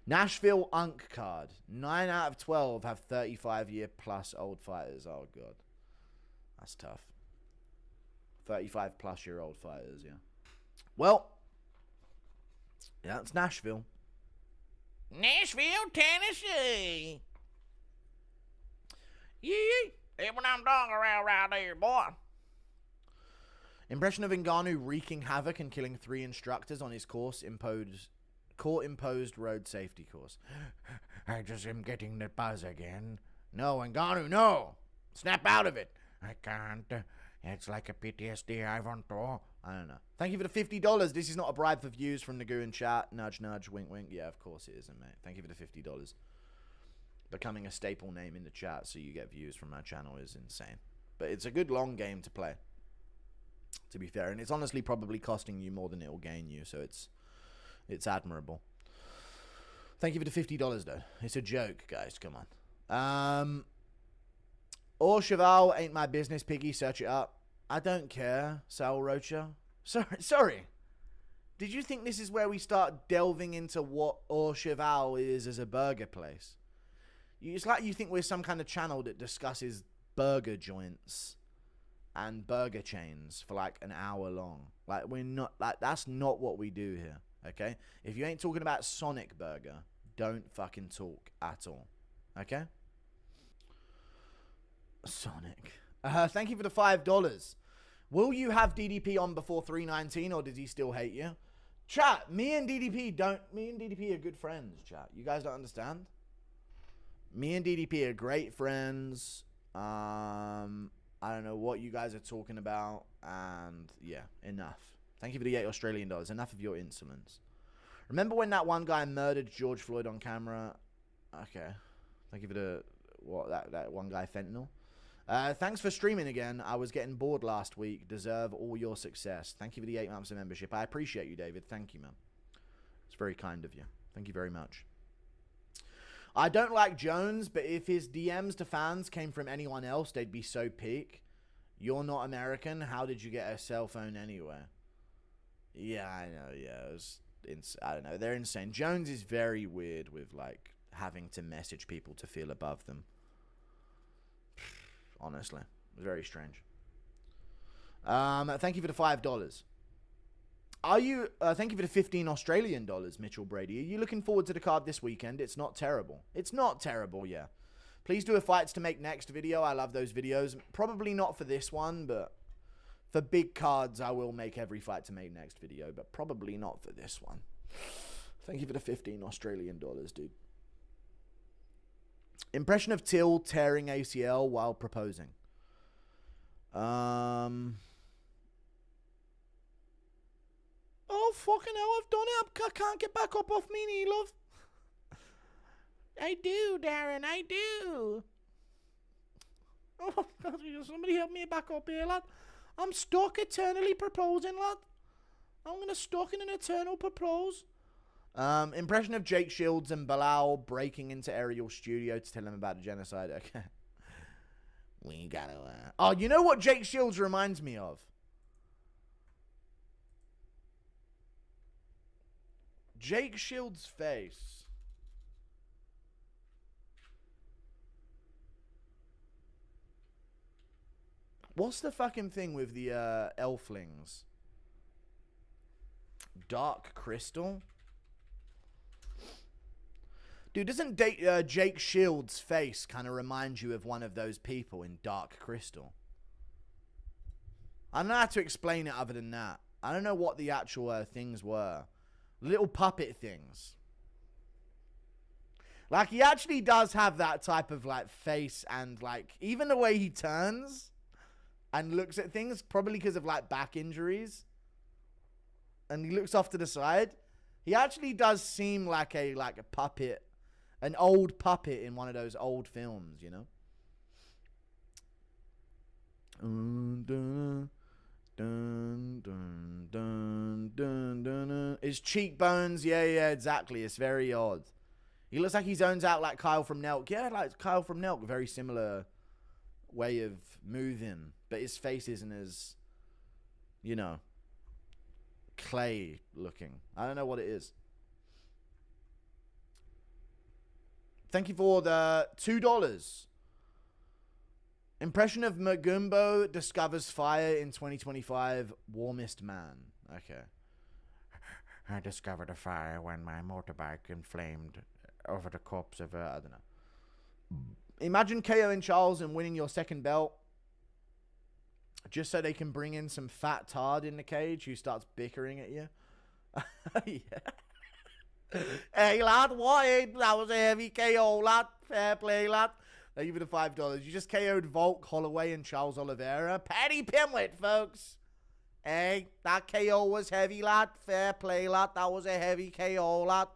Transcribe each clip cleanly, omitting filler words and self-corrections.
Nashville Unk card. 9 out of 12 have 35-year plus old fighters. Oh, God. That's tough. 35 plus year old fighters, yeah. Well, yeah, it's Nashville. Nashville, Tennessee. Yee. That's what I'm talking around right there, boy. Impression of NGANNOU wreaking havoc and killing 3 instructors on his court-imposed road safety course. I just am getting the buzz again. No, NGANNOU, no! Snap out of it. I can't. It's like a PTSD I want to. I don't know. Thank you for the $50. This is not a bribe for views from Nagoo in chat. Nudge, nudge, wink, wink. Yeah, of course it isn't, mate. Thank you for the $50. Becoming a staple name in the chat so you get views from my channel is insane. But it's a good long game to play, to be fair. And it's honestly probably costing you more than it will gain you. So it's admirable. Thank you for the $50, though. It's a joke, guys. Come on. Or Cheval ain't my business, Piggy. Search it up. I don't care, Sal Rocha. Sorry. Did you think this is where we start delving into what Or Cheval is as a burger place? It's like you think we're some kind of channel that discusses burger joints and burger chains for like an hour long. Like, we're not, like, that's not what we do here, okay? If you ain't talking about Sonic Burger, don't fucking talk at all, okay? Sonic. Thank you for the $5. Will you have DDP on before 319, or does he still hate you? Chat, me and DDP are good friends, chat. You guys don't understand? Me and DDP are great friends. I don't know what you guys are talking about. And yeah, enough. Thank you for the $8 Enough of your insolence. Remember when that one guy murdered George Floyd on camera? Okay. Thank you for the, what, that one guy, Fentanyl. Thanks for streaming again. I was getting bored last week. Deserve all your success. Thank you for the 8 months of membership. I appreciate you, David. Thank you, man. It's very kind of you. Thank you very much. I don't like Jones, but if his DMs to fans came from anyone else, they'd be so peak. You're not American. How did you get a cell phone anywhere? Yeah, I know. Yeah, I don't know. They're insane. Jones is very weird with, like, having to message people to feel above them. Honestly, very strange. Thank you for the $5. Are you? Thank you for the $15 Mitchell Brady. Are you looking forward to the card this weekend? It's not terrible. It's not terrible, yeah. Please do a fights to make next video. I love those videos. Probably not for this one, but for big cards, I will make every fight to make next video, but probably not for this one. Thank you for the $15, dude. Impression of Till tearing ACL while proposing. Oh, fucking hell, I've done it. I can't get back up off me knee, love. I do, Darren, I do. Oh, God, somebody help me back up here, lad. I'm stuck eternally proposing, lad. I'm going to stuck in an eternal propose. Impression of Jake Shields and Bilal breaking into Ariel's studio to tell him about the genocide. Okay. We gotta... Oh, you know what Jake Shields reminds me of? Jake Shields' face. What's the fucking thing with the elflings? Dark Crystal? Dude, doesn't Jake Shields' face kind of remind you of one of those people in Dark Crystal? I don't know how to explain it other than that. I don't know what the actual things were. Little puppet things. Like, he actually does have that type of, like, face and, like, even the way he turns and looks at things, probably because of, like, back injuries. And he looks off to the side. He actually does seem like a puppet. An old puppet in one of those old films, you know? His cheekbones, yeah, exactly. It's very odd. He looks like he zones out like Kyle from Nelk. Yeah, like Kyle from Nelk. Very similar way of moving. But his face isn't as, you know, clay looking. I don't know what it is. Thank you for the $2. Impression of Magumbo discovers fire in 2025. Warmest man. Okay. I discovered a fire when my motorbike inflamed over the corpse of I don't know. Imagine KOing Charles and winning your second belt just so they can bring in some fat tard in the cage who starts bickering at you. Yeah. Hey, lad, what? That was a heavy KO, lad. Fair play, lad. Thank you for the $5. You just KO'd Volk, Holloway, and Charles Oliveira. Paddy Pimblett, folks. Hey, that KO was heavy, lad. Fair play, lad. That was a heavy KO, lad.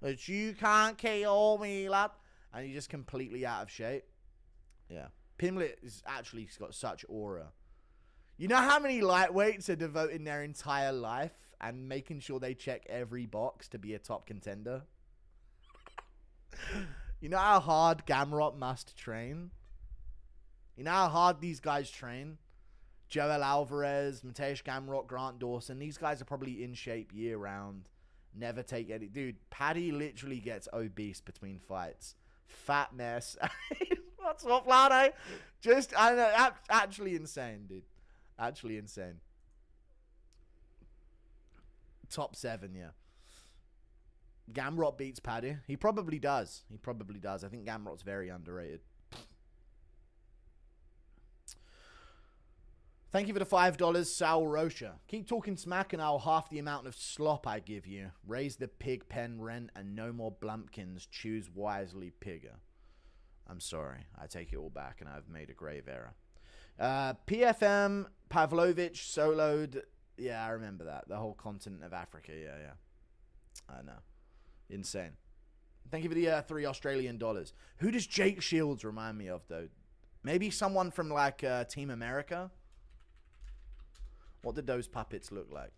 But you can't KO me, lad. And you're just completely out of shape. Yeah. Pimblett is actually got such aura. You know how many lightweights are devoting their entire life and making sure they check every box to be a top contender? You know how hard Gamrot must train? You know how hard these guys train? Joel Alvarez, Mateusz Gamrot, Grant Dawson. These guys are probably in shape year round. Never take any... Dude, Paddy literally gets obese between fights. Fat mess. What's up, lad, eh? Just, I don't know, actually insane, dude. Actually insane. Top 7, yeah. Gamrot beats Paddy. He probably does. He probably does. I think Gamrot's very underrated. Thank you for the $5, Sal Rocha. Keep talking smack and I'll half the amount of slop I give you. Raise the pig pen rent and no more Blumpkins. Choose wisely, pigger. I'm sorry. I take it all back and I've made a grave error. PFM, Pavlovich, soloed. Yeah, I remember that. The whole continent of Africa. Yeah, yeah. I know. Insane. Thank you for the $3 Australian. Who does Jake Shields remind me of, though? Maybe someone from, like, Team America? What did those puppets look like?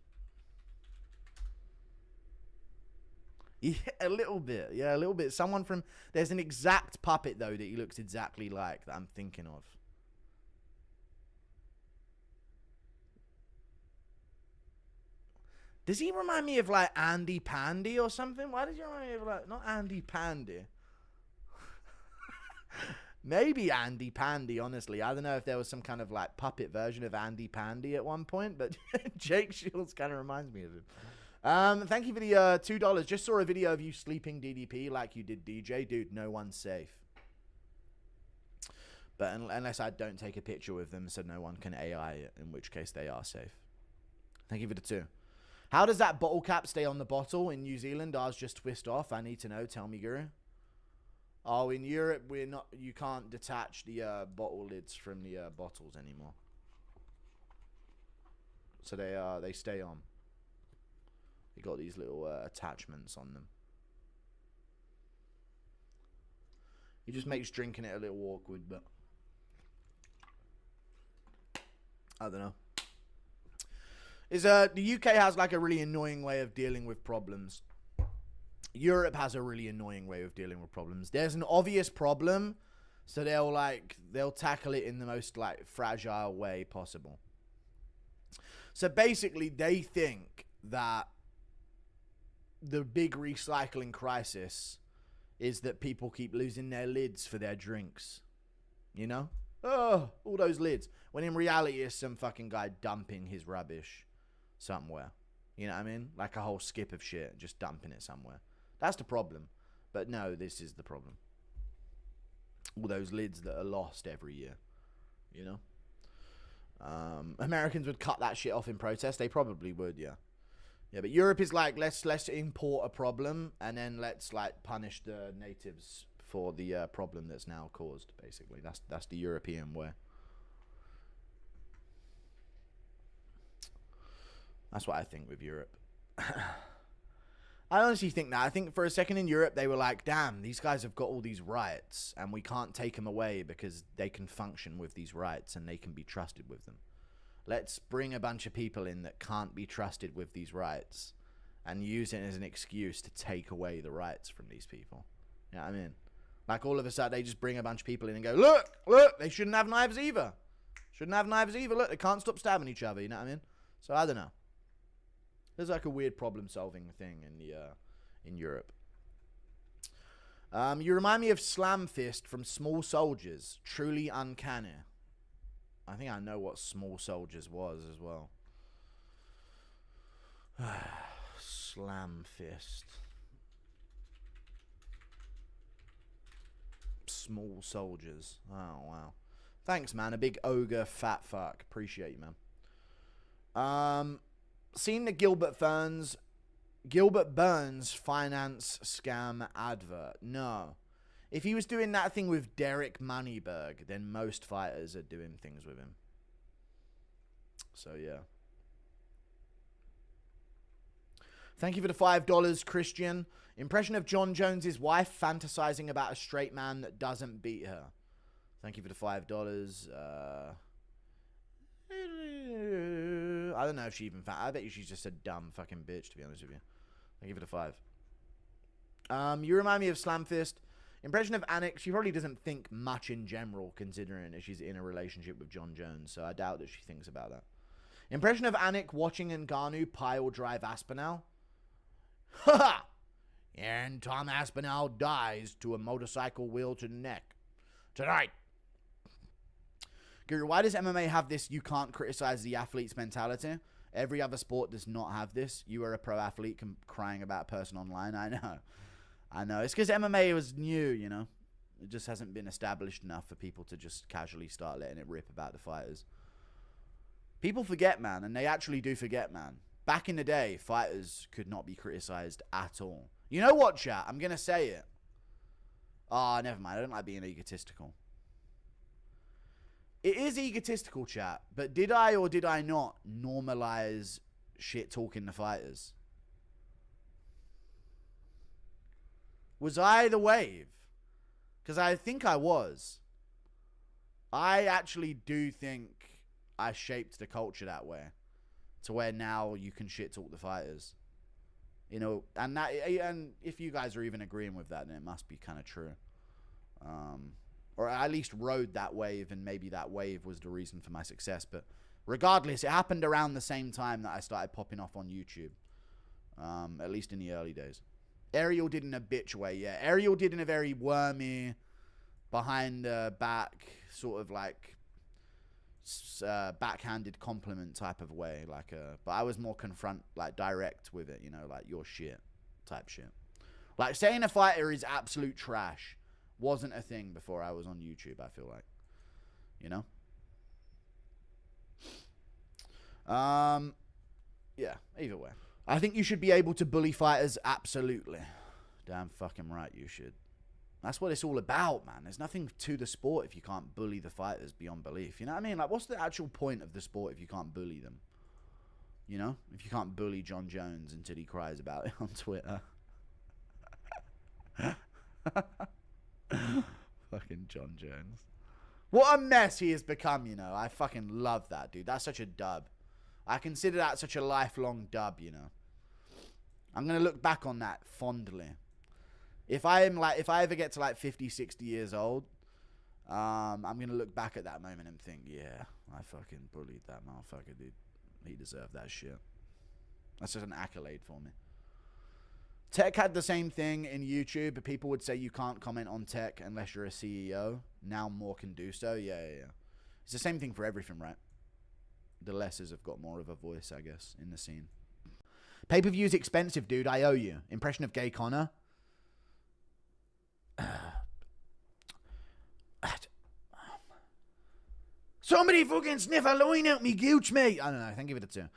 Yeah, a little bit. Yeah, a little bit. Someone from... There's an exact puppet, though, that he looks exactly like that I'm thinking of. Does he remind me of, like, Andy Pandy or something? Why does he remind me of, like... Not Andy Pandy. Maybe Andy Pandy, honestly. I don't know if there was some kind of, like, puppet version of Andy Pandy at one point, but Jake Shields kind of reminds me of him. Thank you for the $2. Just saw a video of you sleeping DDP like you did DJ. Dude, no one's safe. But unless I don't take a picture with them, so no one can AI it, in which case they are safe. Thank you for the 2. How does that bottle cap stay on the bottle? In New Zealand, ours just twist off. I need to know. Tell me, Guru. Oh, in Europe, we're not. You can't detach the bottle lids from the bottles anymore. So they stay on. They got these little attachments on them. It just makes drinking it a little awkward, but I don't know. The UK has like a really annoying way of dealing with problems. Europe has a really annoying way of dealing with problems. There's an obvious problem, so they'll tackle it in the most like fragile way possible. So basically, they think that the big recycling crisis is that people keep losing their lids for their drinks. You know? Oh, all those lids. When in reality, it's some fucking guy dumping his rubbish somewhere. You know what I mean? Like a whole skip of shit, just dumping it somewhere. That's the problem. But no, this is the problem. All those lids that are lost every year. You know? Americans would cut that shit off in protest. They probably would, yeah. Yeah, but Europe is like, let's import a problem and then let's like punish the natives for the problem that's now caused, basically. That's the European way. That's what I think with Europe. I honestly think that. I think for a second in Europe, they were like, damn, these guys have got all these rights and we can't take them away because they can function with these rights and they can be trusted with them. Let's bring a bunch of people in that can't be trusted with these rights and use it as an excuse to take away the rights from these people. You know what I mean? Like all of a sudden, they just bring a bunch of people in and go, look, they shouldn't have knives either. Shouldn't have knives either. Look, they can't stop stabbing each other. You know what I mean? So I don't know. There's like a weird problem-solving thing in Europe. You remind me of SLAMFIST from Small Soldiers. Truly uncanny. I think I know what Small Soldiers was as well. SLAMFIST. Small Soldiers. Oh, wow. Thanks, man. A big ogre fat fuck. Appreciate you, man. Seen the Gilbert Burns finance scam advert? No. If he was doing that thing with Derek Moneyberg, then most fighters are doing things with him. So, yeah. Thank you for the $5, Christian. Impression of Jon Jones's wife fantasizing about a straight man that doesn't beat her. Thank you for the $5. I don't know if she even... I bet you she's just a dumb fucking bitch, to be honest with you. Thank you for the $5. You remind me of SLAMFIST. Impression of Anik. She probably doesn't think much in general, considering that she's in a relationship with Jon Jones. So I doubt that she thinks about that. Impression of Anik watching NGANNOU pile drive Aspinall. Ha! And Tom Aspinall dies to a motorcycle wheel to the neck. Tonight. Guru, why does MMA have this you can't criticize the athlete's mentality? Every other sport does not have this. You are a pro athlete crying about a person online. I know. I know. It's because MMA was new, you know. It just hasn't been established enough for people to just casually start letting it rip about the fighters. People forget, man, and they actually do forget, man. Back in the day, fighters could not be criticized at all. You know what, chat? I'm going to say it. Ah, never mind. I don't like being egotistical. It is egotistical, chat. But did I or did I not normalize shit talking to fighters? Was I the wave? Because I think I was. I actually do think I shaped the culture that way. To where now you can shit talk the fighters. You know, and if you guys are even agreeing with that, then it must be kind of true. Or I at least rode that wave, and maybe that wave was the reason for my success. But regardless, it happened around the same time that I started popping off on YouTube. At least in the early days. Ariel did in a bitch way, yeah. Ariel did in a very wormy, behind the back, sort of like backhanded compliment type of way. But I was more direct with it, you know, like your shit type shit. Like saying a fighter is absolute trash wasn't a thing before I was on YouTube, I feel like. You know? Yeah, either way. I think you should be able to bully fighters, absolutely. Damn fucking right you should. That's what it's all about, man. There's nothing to the sport if you can't bully the fighters beyond belief. You know what I mean? Like, what's the actual point of the sport if you can't bully them? You know? If you can't bully Jon Jones until he cries about it on Twitter. Fucking Jon Jones. What a mess he has become, you know. I fucking love that, dude. That's such a dub. I consider that such a lifelong dub, you know. I'm going to look back on that fondly. If I ever get to like 50, 60 years old, I'm going to look back at that moment and think, yeah, I fucking bullied that motherfucker, dude. He deserved that shit. That's just an accolade for me. Tech had the same thing in YouTube, but people would say you can't comment on tech unless you're a CEO. Now more can do so. Yeah. It's the same thing for everything, right? The lessers have got more of a voice, I guess, in the scene. Pay-per-view's expensive, dude. I owe you. Impression of Gay Connor. Somebody fucking sniff a line out me gooch, mate. I don't know. Thank you for the 2.